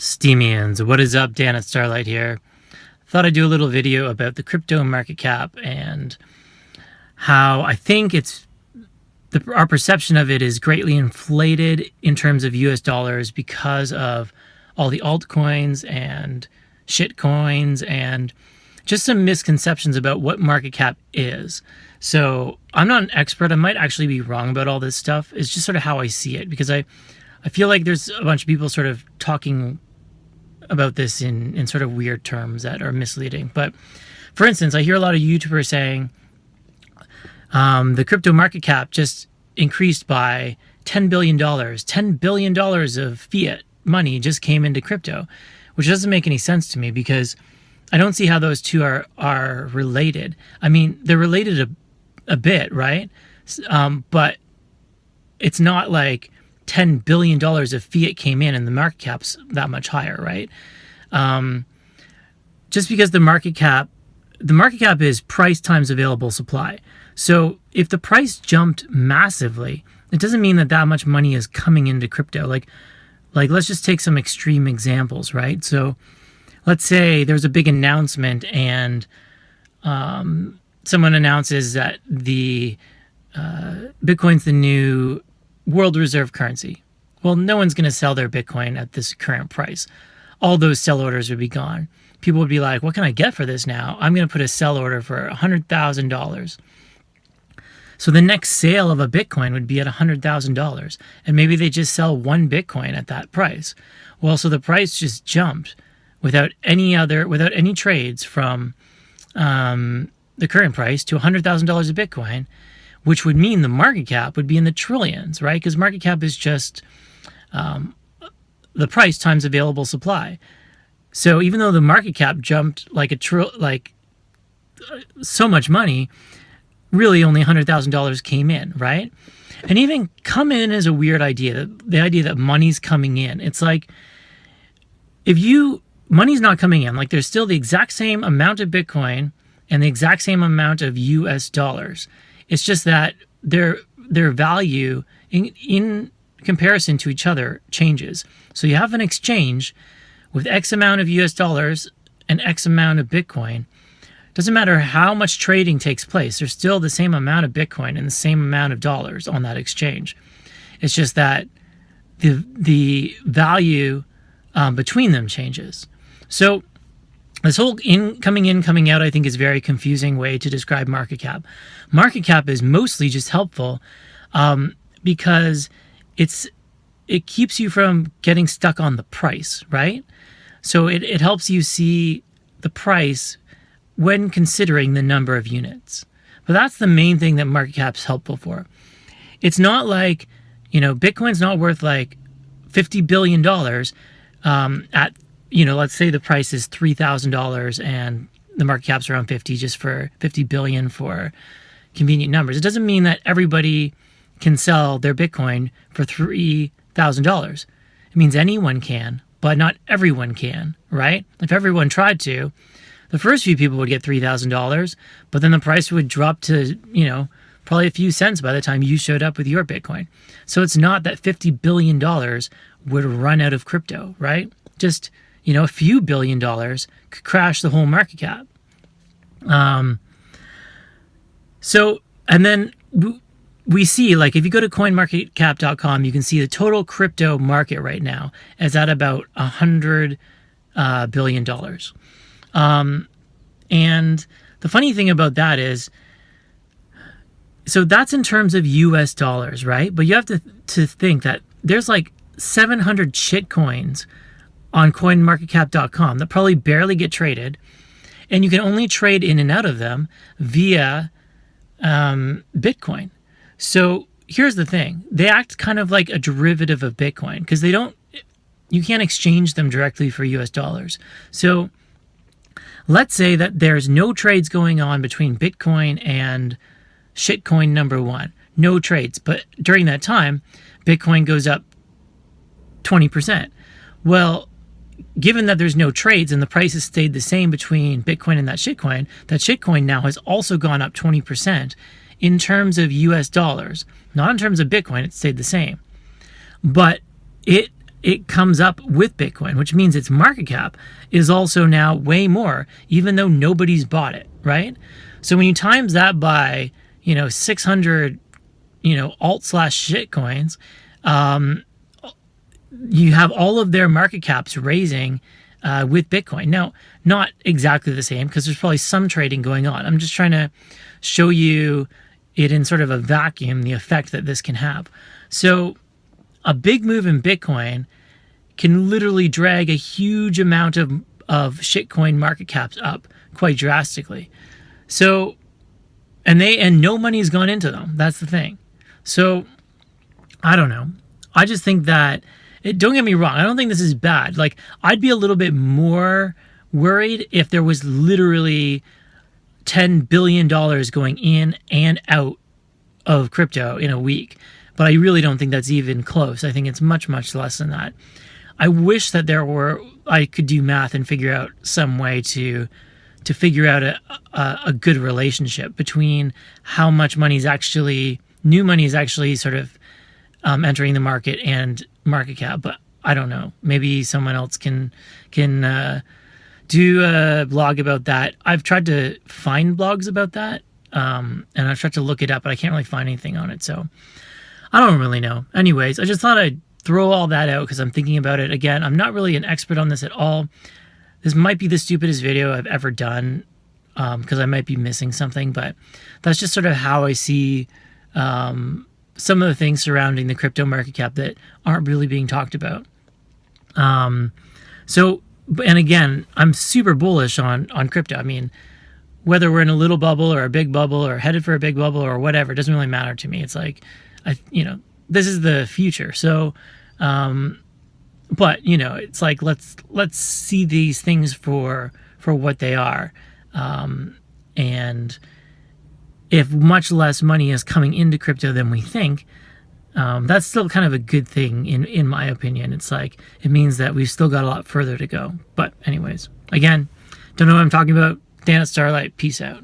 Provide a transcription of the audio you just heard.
Steamians, what is up? Dan at Starlight here. Thought I'd do a little video about the crypto market cap and how I think our perception of it is greatly inflated in terms of US dollars because of all the altcoins and shitcoins and just some misconceptions about what market cap is. So I'm not an expert. I might actually be wrong about all this stuff. It's just sort of how I see it, because I feel like there's a bunch of people sort of talking about this in sort of weird terms that are misleading. But for instance, I hear a lot of YouTubers saying the crypto market cap just increased by $10 billion. $10 billion of fiat money just came into crypto, which doesn't make any sense to me because I don't see how those two are related. I mean, they're related a bit, right? But it's not like $10 billion of fiat came in and the market cap's that much higher, right? Just because the market cap is price times available supply. So if the price jumped massively, it doesn't mean that much money is coming into crypto. Like let's just take some extreme examples, right? So let's say there's a big announcement and someone announces that the Bitcoin's the new world reserve currency. Well, no one's going to sell their Bitcoin at this current price. All those sell orders would be gone. People would be like, what can I get for this now? I'm going to put a sell order for $100,000. So the next sale of a Bitcoin would be at $100,000. And maybe they just sell one Bitcoin at that price. Well, so the price just jumped without any trades from the current price to $100,000 a Bitcoin, which would mean the market cap would be in the trillions, right? Because market cap is just the price times available supply. So even though the market cap jumped like so much money, really only $100,000 came in, right? And even come in is a weird idea. The idea that money's coming in. It's like money's not coming in. Like there's still the exact same amount of Bitcoin and the exact same amount of US dollars. It's just that their value in comparison to each other changes. So you have an exchange with X amount of US dollars and X amount of Bitcoin. Doesn't matter how much trading takes place. There's still the same amount of Bitcoin and the same amount of dollars on that exchange. It's just that the value between them changes. So this whole coming in, coming out, I think is a very confusing way to describe market cap. Market cap is mostly just helpful because it keeps you from getting stuck on the price, right? So it helps you see the price when considering the number of units. But that's the main thing that market cap's helpful for. It's not like, Bitcoin's not worth like $50 billion at, let's say the price is $3,000 and the market cap's around 50, just for 50 billion for convenient numbers. It doesn't mean that everybody can sell their Bitcoin for $3,000. It means anyone can, but not everyone can, right? If everyone tried to, the first few people would get $3,000, but then the price would drop to, probably a few cents by the time you showed up with your Bitcoin. So it's not that $50 billion would run out of crypto, right? Just, a few $1 billion could crash the whole market cap. And then we see, like, if you go to coinmarketcap.com, you can see the total crypto market right now is at about $100 billion. And the funny thing about that is, so that's in terms of US dollars, right? But you have to think that there's like 700 shit coins on coinmarketcap.com that probably barely get traded. And you can only trade in and out of them via Bitcoin. So here's the thing. They act kind of like a derivative of Bitcoin because you can't exchange them directly for US dollars. So let's say that there's no trades going on between Bitcoin and shitcoin number one. No trades. But during that time, Bitcoin goes up 20%. Well, given that there's no trades and the price has stayed the same between Bitcoin and that shitcoin now has also gone up 20% in terms of US dollars. Not in terms of Bitcoin, it stayed the same. But it it comes up with Bitcoin, which means its market cap is also now way more, even though nobody's bought it, right? So when you times that by, 600, alt slash shit coins, you have all of their market caps raising with Bitcoin. Now, not exactly the same, because there's probably some trading going on. I'm just trying to show you it in sort of a vacuum, the effect that this can have. So a big move in Bitcoin can literally drag a huge amount of shitcoin market caps up quite drastically. So, and no money's gone into them. That's the thing. So, I don't know. I just think that, don't get me wrong, I don't think this is bad. Like, I'd be a little bit more worried if there was literally $10 billion going in and out of crypto in a week. But I really don't think that's even close. I think it's much, much less than that. I wish that I could do math and figure out some way to figure out a good relationship between how much new money is actually sort of entering the market and market cap. But I don't know. Maybe someone else can do a blog about that. I've tried to find blogs about that, and I've tried to look it up, but I can't really find anything on it. So I don't really know. Anyways, I just thought I'd throw all that out because I'm thinking about it. Again, I'm not really an expert on this at all. This might be the stupidest video I've ever done because I might be missing something, but that's just sort of how I see some of the things surrounding the crypto market cap that aren't really being talked about. So, and again, I'm super bullish on crypto. I mean, whether we're in a little bubble or a big bubble or headed for a big bubble or whatever, it doesn't really matter to me. It's like, this is the future. So, but it's like, let's see these things for what they are. And if much less money is coming into crypto than we think, that's still kind of a good thing in my opinion. It's like, it means that we've still got a lot further to go. But anyways, again, don't know what I'm talking about. Dan at Starlight, peace out.